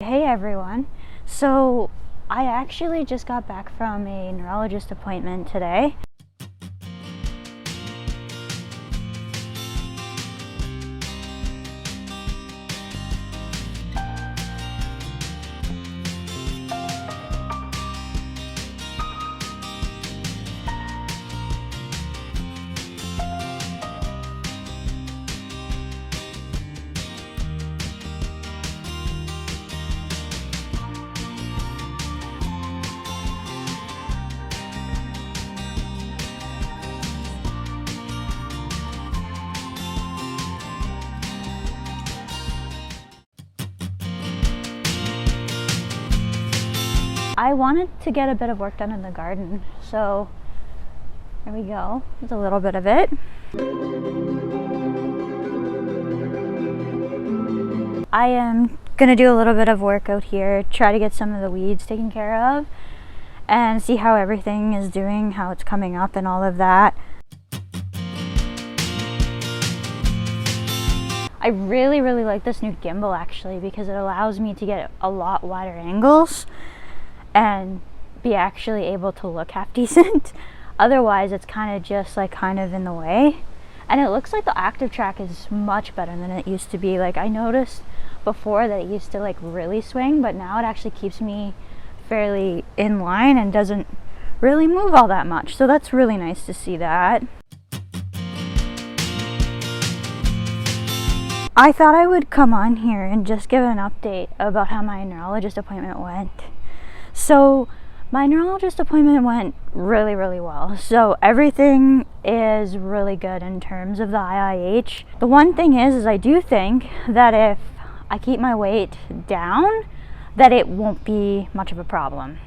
Hey everyone. So I actually just got back from a neurologist appointment today. I wanted to get a bit of work done in the garden, so there we go. There's a little bit of it. I am gonna do a little bit of work out here, try to get some of the weeds taken care of and see how everything is doing, how it's coming up and all of that. I really like this new gimbal actually, because it allows me to get a lot wider angles and be actually able to look half decent. Otherwise it's kind of just like kind of in the way. And it looks like the active track is much better than it used to be. Like I noticed before that it used to like really swing, but now it actually keeps me fairly in line and doesn't really move all that much. So that's really nice to see that. I thought I would come on here and just give an update about how my neurologist appointment went. So my neurologist appointment went really well. So everything is really good in terms of the IIH. The one thing is I do think that if I keep my weight down, that it won't be much of a problem.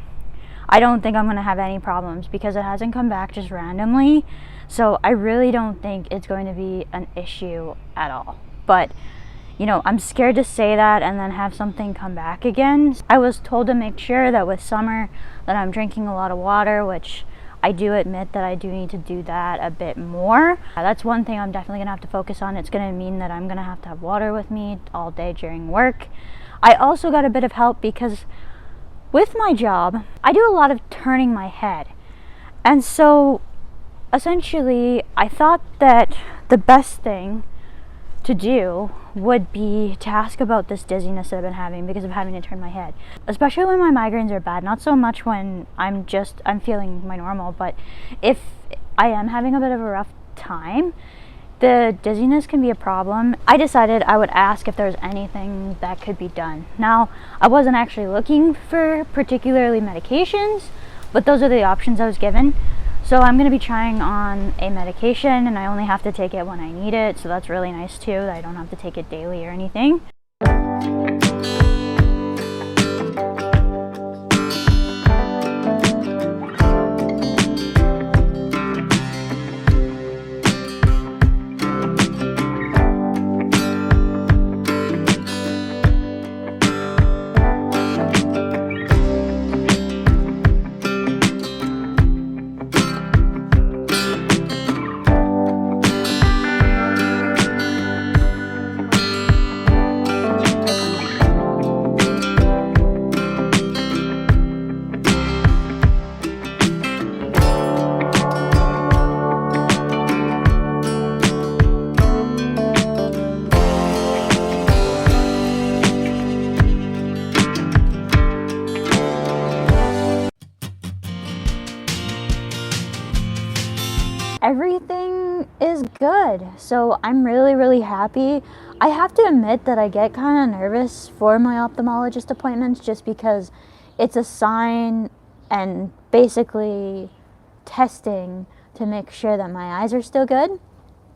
I don't think I'm gonna have any problems because it hasn't come back just randomly. So I really don't think it's going to be an issue at all. But you know, I'm scared to say that and then have something come back again. I was told to make sure that with summer that I'm drinking a lot of water, which I do admit that I do need to do that a bit more. That's one thing I'm definitely gonna have to focus on. It's gonna mean that I'm gonna have to have water with me all day during work. I also got a bit of help because with my job, I do a lot of turning my head. And so essentially, I thought that the best thing to do would be to ask about this dizziness that I've been having because of having to turn my head, especially when my migraines are bad. Not so much when I'm feeling my normal, but if I am having a bit of a rough time, the dizziness can be a problem. I decided I would ask if there's anything that could be done. Now, I wasn't actually looking for particularly medications, but those are the options I was given. So I'm going to be trying on a medication and I only have to take it when I need it. So that's really nice too, that I don't have to take it daily or anything. Everything is good, so I'm really happy. I have to admit that I get kind of nervous for my ophthalmologist appointments just because it's a sign and basically testing to make sure that my eyes are still good.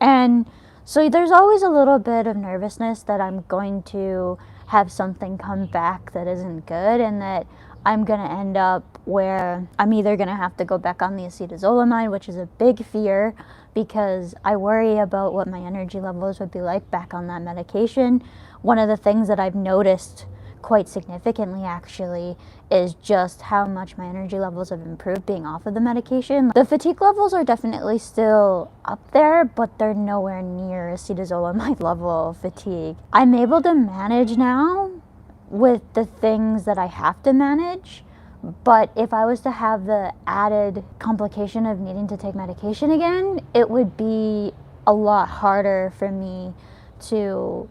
And so there's always a little bit of nervousness that I'm going to have something come back that isn't good and that I'm going to end up where I'm either going to have to go back on the acetazolamide, which is a big fear because I worry about what my energy levels would be like back on that medication. One of the things that I've noticed quite significantly actually is just how much my energy levels have improved being off of the medication. The fatigue levels are definitely still up there, but they're nowhere near acetazolamide level fatigue. I'm able to manage now with the things that I have to manage. But if I was to have the added complication of needing to take medication again, it would be a lot harder for me to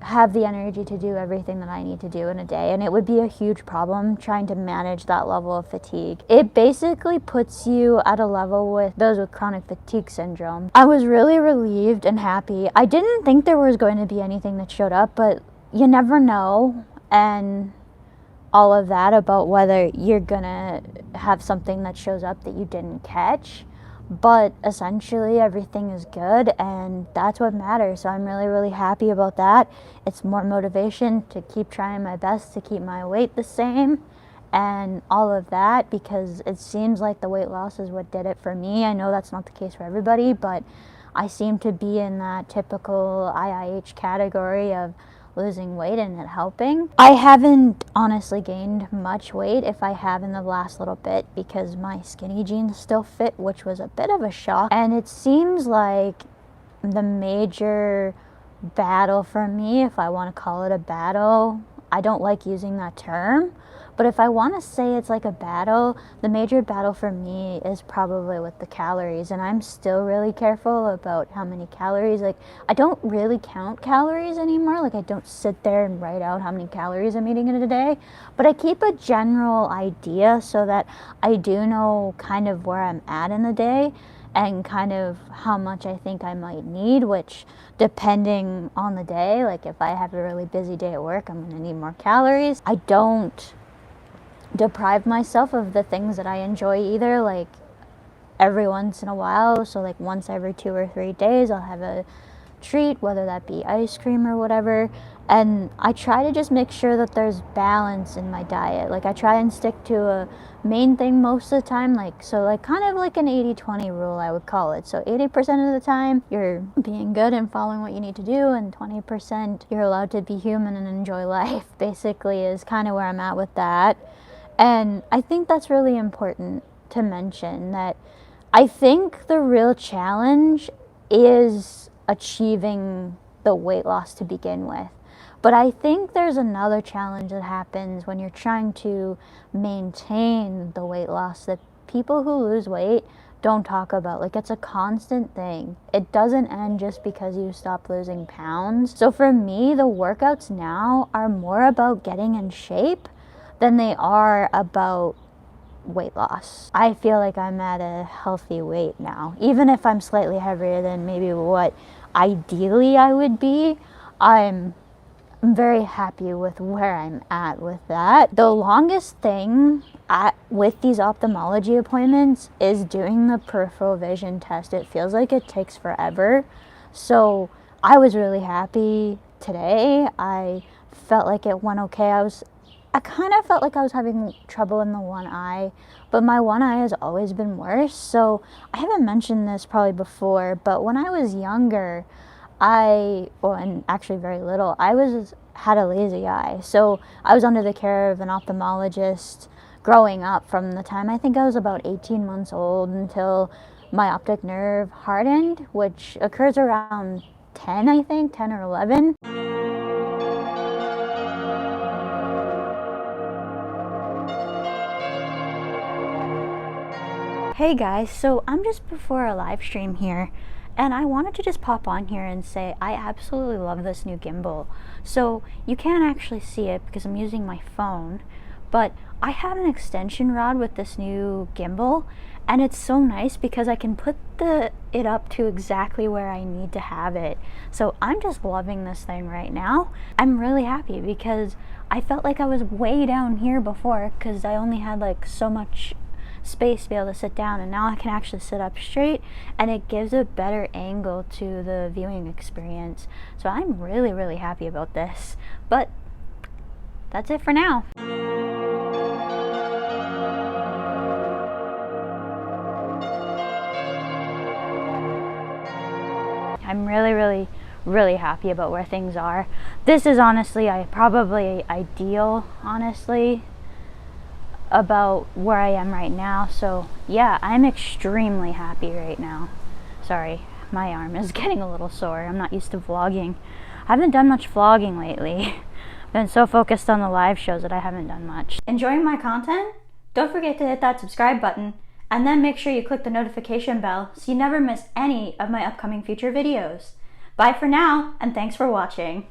have the energy to do everything that I need to do in a day, and it would be a huge problem trying to manage that level of fatigue. It basically puts you at a level with those with chronic fatigue syndrome. I was really relieved and happy. I didn't think there was going to be anything that showed up, but you never know, and all of that about whether you're gonna have something that shows up that you didn't catch. But essentially everything is good, and that's what matters. So I'm really, really happy about that. It's more motivation to keep trying my best to keep my weight the same and all of that, because it seems like the weight loss is what did it for me. I know that's not the case for everybody, but I seem to be in that typical IIH category of losing weight and it helping. I haven't honestly gained much weight, if I have, in the last little bit, because my skinny jeans still fit, which was a bit of a shock. And it seems like the major battle for me, if I want to call it a battle, I don't like using that term, but if I want to say it's like a battle, the major battle for me is probably with the calories, and I'm still really careful about how many calories. Like, I don't really count calories anymore. Like, I don't sit there and write out how many calories I'm eating in a day, but I keep a general idea so that I do know kind of where I'm at in the day and kind of how much I think I might need, which, depending on the day, like if I have a really busy day at work, I'm gonna need more calories. I don't deprive myself of the things that I enjoy either, like every once in a while. So like once every 2 or 3 days I'll have a treat, whether that be ice cream or whatever. And I try to just make sure that there's balance in my diet. Like, I try and stick to a main thing most of the time, like, so like kind of like an 80-20 rule, I would call it. So 80% of the time you're being good and following what you need to do, and 20% you're allowed to be human and enjoy life, basically, is kind of where I'm at with that. And I think that's really important to mention, that I think the real challenge is achieving the weight loss to begin with. But I think there's another challenge that happens when you're trying to maintain the weight loss that people who lose weight don't talk about. Like, it's a constant thing. It doesn't end just because you stop losing pounds. So for me, the workouts now are more about getting in shape than they are about weight loss. I feel like I'm at a healthy weight now. Even if I'm slightly heavier than maybe what ideally I would be, I'm very happy with where I'm at with that. The longest thing with these ophthalmology appointments is doing the peripheral vision test. It feels like it takes forever. So I was really happy today. I felt like it went okay. I kind of felt like I was having trouble in the one eye, but my one eye has always been worse. So I haven't mentioned this probably before, but when I was younger, and actually very little, had a lazy eye. So I was under the care of an ophthalmologist growing up, from the time I think I was about 18 months old until my optic nerve hardened, which occurs around 10, I think, 10 or 11. Hey guys, so I'm just before a live stream here, and I wanted to just pop on here and say I absolutely love this new gimbal. So you can't actually see it because I'm using my phone, but I have an extension rod with this new gimbal, and it's so nice because I can put it up to exactly where I need to have it. So I'm just loving this thing right now. I'm really happy because I felt like I was way down here before because I only had like so much space to be able to sit down, and now I can actually sit up straight, and it gives a better angle to the viewing experience. So I'm really, really happy about this. But that's it for now. I'm really, really happy about where things are. This is honestly probably ideal, honestly, about where I am right now. So yeah, I'm extremely happy right now. Sorry, my arm is getting a little sore. I'm not used to vlogging. I haven't done much vlogging lately, Been so focused on the live shows that I haven't done much. Enjoying my content? Don't forget to hit that subscribe button, and then make sure you click the notification bell so you never miss any of my upcoming future videos. Bye for now, and thanks for watching.